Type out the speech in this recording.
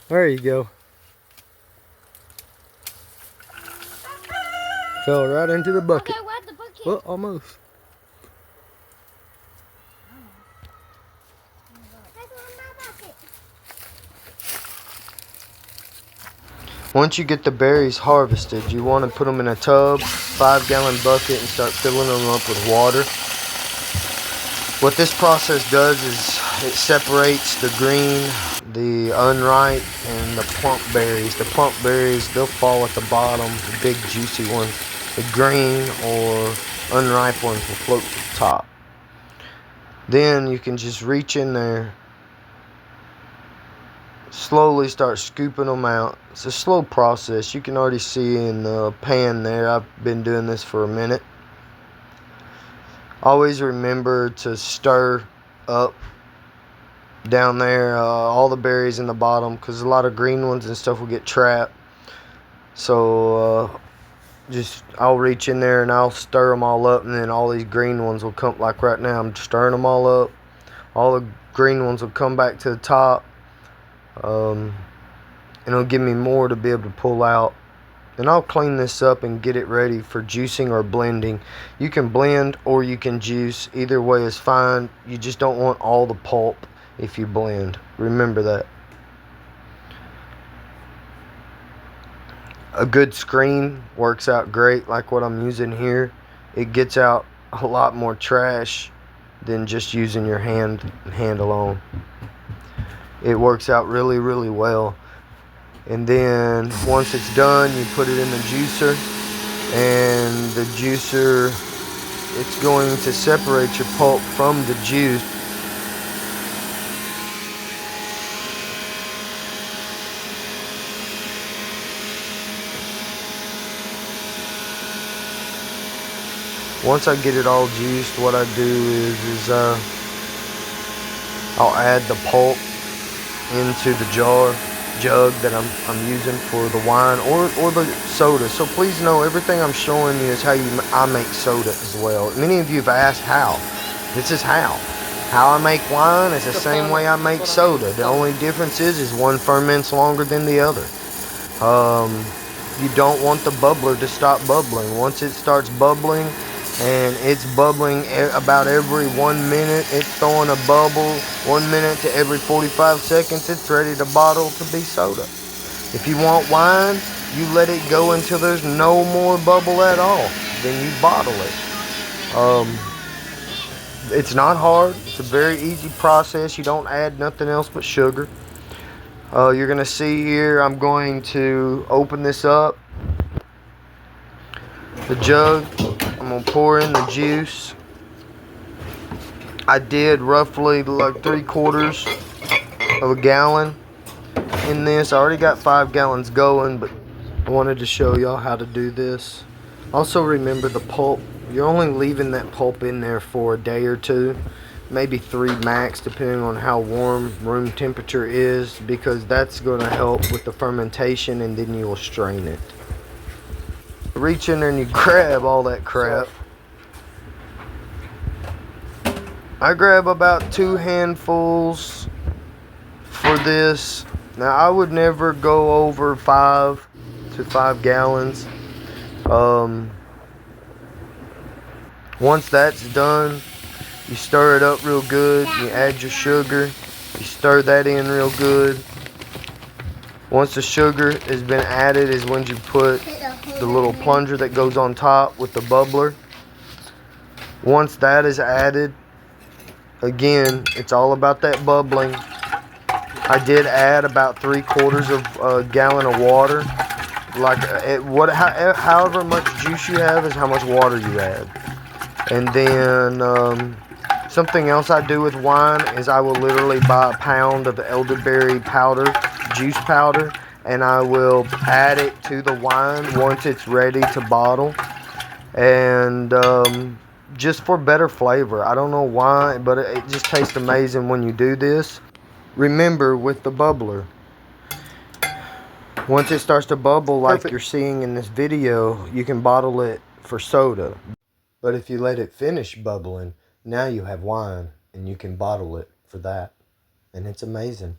There you go. Fell right into the bucket. Okay, where's the bucket? Well, almost. Once you get the berries harvested, you want to put them in a tub, 5-gallon bucket, and start filling them up with water. What this process does is it separates the green, the unripe, and the plump berries. The plump berries, they'll fall at the bottom, the big juicy ones. The green or unripe ones will float to the top. Then you can just reach in there, slowly start scooping them out. It's a slow process. You can already see in the pan there, I've been doing this for a minute. Always remember to stir up down there all the berries in the bottom, because a lot of green ones and stuff will get trapped. So I'll reach in there and I'll stir them all up, and then all these green ones will come. Like right now, I'm stirring them all up. All the green ones will come back to the top. And it'll give me more to be able to pull out. And I'll clean this up and get it ready for juicing or blending. You can blend or you can juice. Either way is fine. You just don't want all the pulp if you blend. Remember that. A good screen works out great, like what I'm using here. It gets out a lot more trash than just using your hand alone. It works out really, really well. And then once it's done, you put it in the juicer, and the juicer, it's going to separate your pulp from the juice. Once I get it all juiced, what I do is I'll add the pulp into the jug that I'm using for the wine or the soda. So please know, everything I'm showing you is how I make soda as well. Many of you have asked how. This is how I make wine is the same way I make soda. The only difference is one ferments longer than the other. You don't want the bubbler to stop bubbling. Once it starts bubbling, and it's bubbling about every 1 minute, it's throwing a bubble. 1 minute to every 45 seconds, it's ready to bottle to be soda. If you want wine, you let it go until there's no more bubble at all. Then you bottle it. It's not hard. It's a very easy process. You don't add nothing else but sugar. You're going to see here, I'm going to open this up. The jug. I'm going to pour in the juice. I did roughly like 3/4 of a gallon in this. I already got 5 gallons going, but I wanted to show y'all how to do this. Also remember the pulp. You're only leaving that pulp in there for a day or two, maybe 3 max, depending on how warm room temperature is, because that's going to help with the fermentation, and then you will strain it. Reach in there and you grab all that crap. I grab about 2 handfuls for this. Now I would never go over 5 to 5 gallons. Once that's done, you stir it up real good. You add your sugar. You stir that in real good. Once the sugar has been added is when you put the little plunger that goes on top with the bubbler. Once that is added, again, it's all about that bubbling. I did add about 3/4 of a gallon of water. Like however much juice you have is how much water you add. And then something else I do with wine is I will literally buy a pound of elderberry powder, juice powder, and I will add it to the wine once it's ready to bottle. And just for better flavor. I don't know why, but it just tastes amazing when you do this. Remember, with the bubbler, once it starts to bubble like you're seeing in this video, you can bottle it for soda. But if you let it finish bubbling, now you have wine. and you can bottle it for that. And it's amazing.